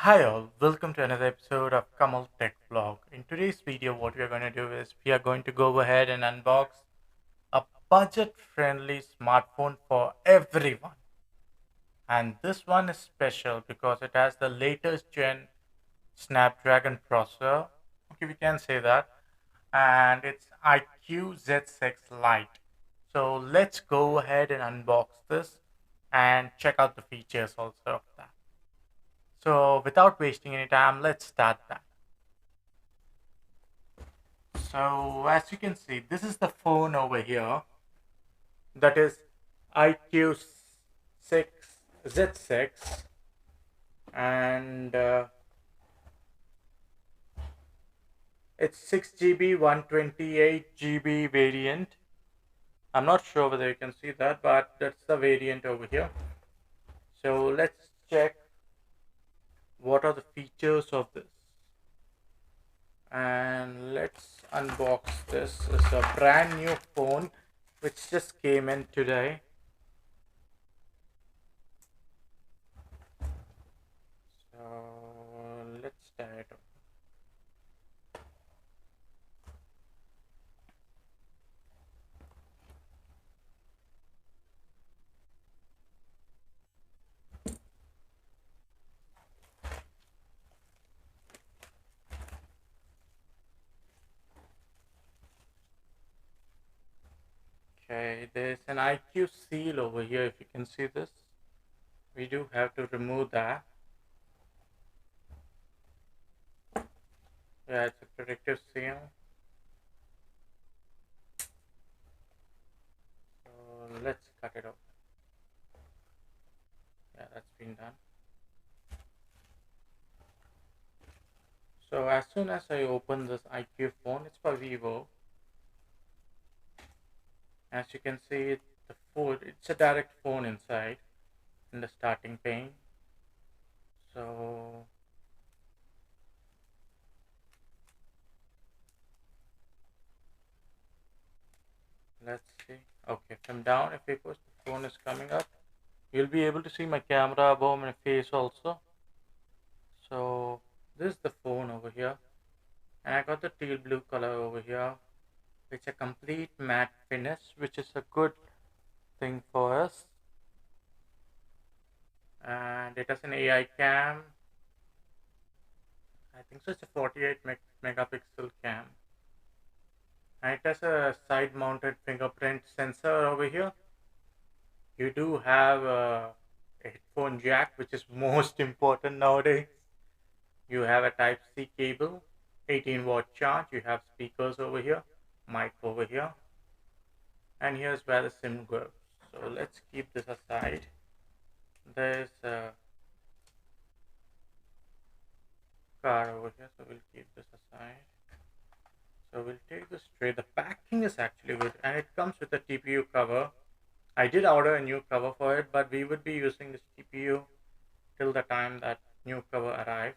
Hi all, welcome to another episode of Kamal Tech Vlog. In today's video, what we are going to do is we are going to go ahead and unbox a budget-friendly smartphone for everyone. And this one is special because it has the latest gen Snapdragon processor. Okay, we can say that. And it's IQOO Z6 Lite. So let's go ahead and unbox this and check out the features also of that. So without wasting any time, let's start that. So as you can see, this is the phone over here. That is IQ 6 Z6, and it's 6 GB, 128 GB variant. I'm not sure whether you can see that, but that's the variant over here. So let's check what are the features of this, and let's unbox this. It's a brand new phone which just came in today. So let's start. Okay, there's an IQ seal over here. If you can see this, we do have to remove that. Yeah, it's a protective seal. So let's cut it off. Yeah, that's been done. So as soon as I open this IQ phone, it's for Vivo. As you can see, it's a direct phone inside in the starting pane. So let's see. Okay, from down, if you push, the phone is coming up. You'll be able to see my camera above my face also. So this is the phone over here, and I got the teal blue color over here. It's a complete matte finish, which is a good thing for us. And it has an AI cam. I think so. It's a 48 megapixel cam, and it has a side-mounted fingerprint sensor over here. You do have a headphone jack, which is most important nowadays. You have a Type C cable, 18-watt charge. You have speakers over here, mic over here, and here's where the SIM goes. So let's keep this aside. There's a card over here, so we'll keep this aside. So we'll take this tray. The packing is actually good, and it comes with a TPU cover. I did order a new cover for it, but we would be using this TPU till the time that new cover arrives.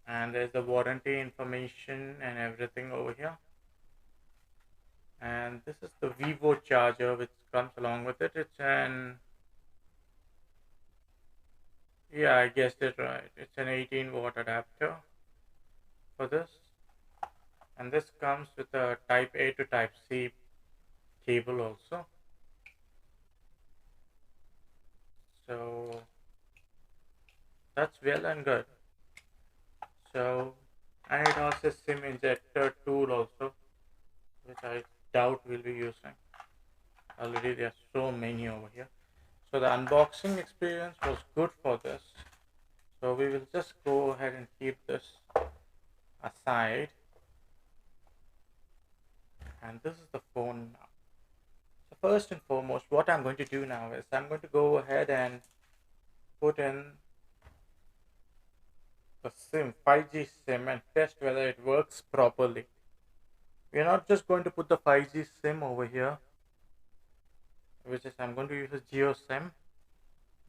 And there's the warranty information and everything over here. And this is the Vivo charger which comes along with it. It's an, yeah, I guessed it right. It's an 18-watt adapter for this. And this comes with a Type A to Type C cable also. So that's well and good. So, and it has a SIM injector tool also, which I doubt we'll be using. Already there are so many over here. So the unboxing experience was good for this. So we will just go ahead and keep this aside. And this is the phone now. So first and foremost, what I'm going to do now is I'm going to go ahead and put in the SIM, 5G SIM, and test whether it works properly. We're not just going to put the 5G SIM over here, which is I'm going to use a Geo SIM,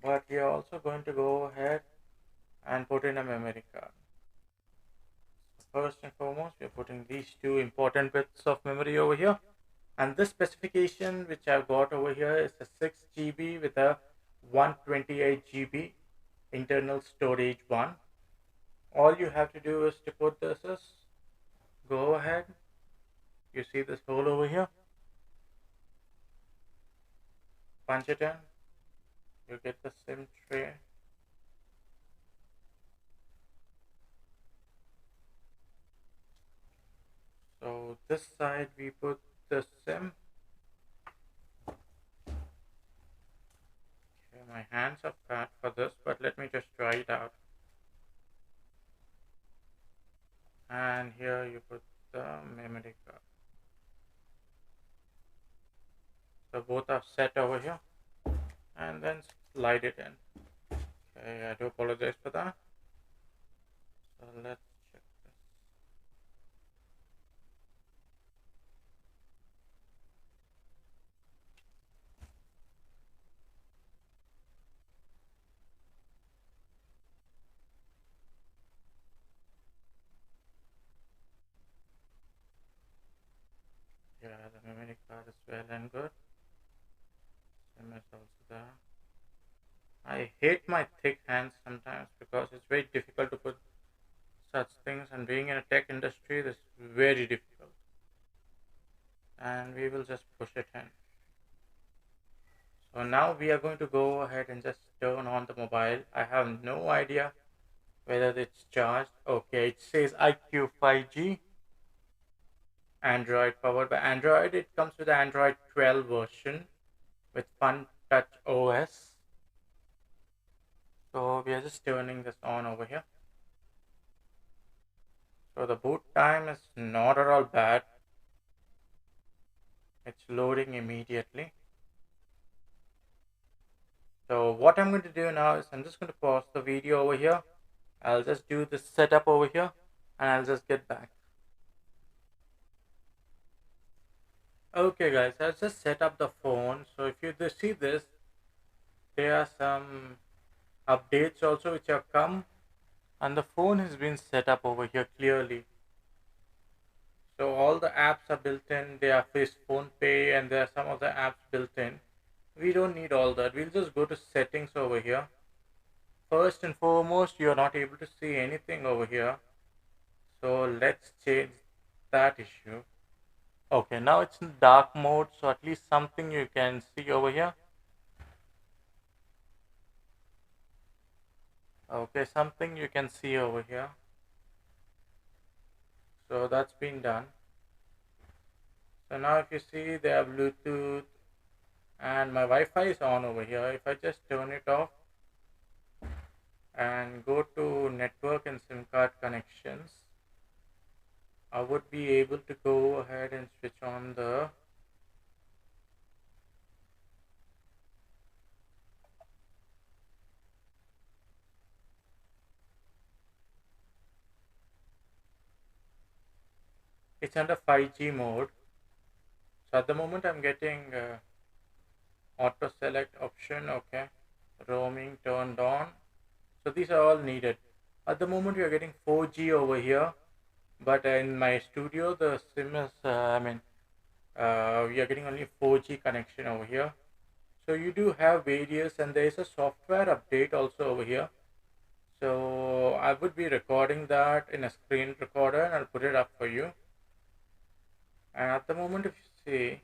but we are also going to go ahead and put in a memory card. First and foremost, we are putting these two important bits of memory over here, and this specification which I've got over here is a 6 GB with a 128 GB, internal storage one. All you have to do is to put this is, go ahead, you see this hole over here, punch it in, you get the SIM tray. So this side we put the SIM. Okay, my hands are fat for this, but let me just try it out. And here you put the memory card. So both are set over here, and then slide it in. Okay, I do apologize for that. So let's check this. Yeah, the memory card is well and good. SIM is also there. I hate my thick hands sometimes because it's very difficult to put such things, and being in a tech industry, this is very difficult. And we will just push it in. So now we are going to go ahead and just turn on the mobile. I have no idea whether it's charged. Okay, it says IQOO 5G, Android, powered by Android. It comes with the Android 12 version with Fun Touch OS. So we are just turning this on over here. So the boot time is not at all bad. It's loading immediately. So what I'm going to do now is I'm just going to pause the video over here. I'll just do the setup over here and I'll just get back. Okay guys, I'll just set up the phone. So if you see this, there are some updates also which have come, and the phone has been set up over here clearly. So all the apps are built in. There are phone pay and there are some of the apps built in. We don't need all that. We'll just go to settings over here. First and foremost, you're not able to see anything over here. So let's change that issue. Okay, now it's in dark mode, so at least something you can see over here. Okay, something you can see over here. So that's been done. So now if you see, they have Bluetooth and my Wi-Fi is on over here. If I just turn it off and go to network and SIM card connections, I would be able to go ahead and switch on the it's under 5G mode. So at the moment I'm getting auto select option, okay, roaming turned on. So these are all needed. At the moment we are getting 4G over here, but in my studio the SIM is, we are getting only 4G connection over here. So you do have various, and there is a software update also over here. So I would be recording that in a screen recorder and I'll put it up for you. And at the moment, if you see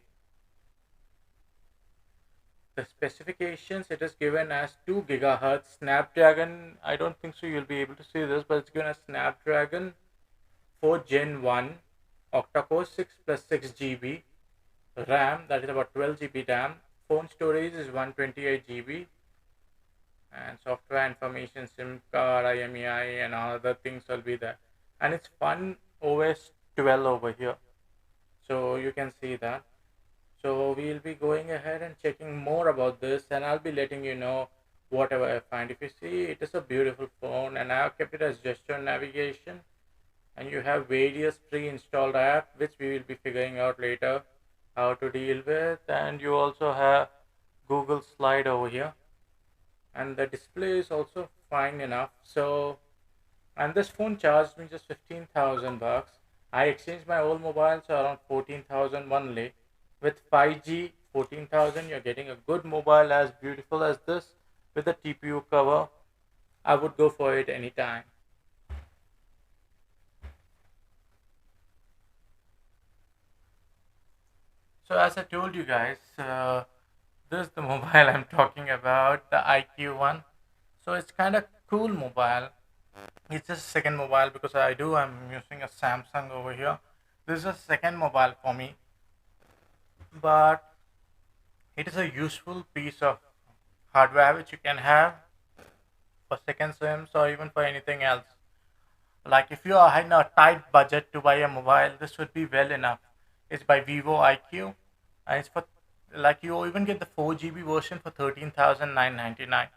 the specifications, it is given as 2 gigahertz Snapdragon. I don't think so you'll be able to see this, but it's given as Snapdragon 4 Gen 1 octa-core 6 plus 6 GB RAM, that is about 12 GB RAM. Phone storage is 128 GB, and software information, SIM card, IMEI, and other things will be there. And it's Fun OS 12 over here, so you can see that. So we'll be going ahead and checking more about this, and I'll be letting you know whatever I find. If you see, it is a beautiful phone, and I have kept it as gesture navigation, and you have various pre-installed apps which we will be figuring out later how to deal with. And you also have Google Slide over here, and the display is also fine enough. So, and this phone charged me just 15,000 bucks. I exchanged my old mobile, so around 14,000 only. With 5G, 14,000, you're getting a good mobile as beautiful as this with a TPU cover. I would go for it anytime. So as I told you guys, this is the mobile I'm talking about, the IQ one. So it's kind of cool mobile. It's just second mobile because I'm using a Samsung over here. This is a second mobile for me, but it is a useful piece of hardware which you can have for second sims or even for anything else. Like if you are in a tight budget to buy a mobile, this would be well enough. It's by Vivo IQ, and it's for like you even get the 4 GB version for 13,999.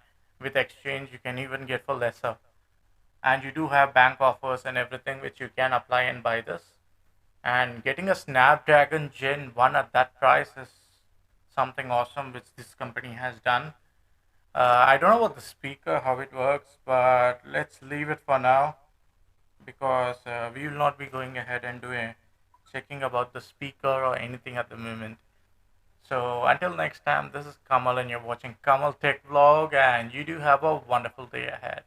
With exchange, you can even get for lesser. And you do have bank offers and everything which you can apply and buy this. And getting a Snapdragon Gen 1 at that price is something awesome which this company has done. I don't know about the speaker, how it works, but let's leave it for now because we will not be going ahead and doing checking about the speaker or anything at the moment. So until next time, this is Kamal and you're watching Kamal Tech Vlog and you do have a wonderful day ahead.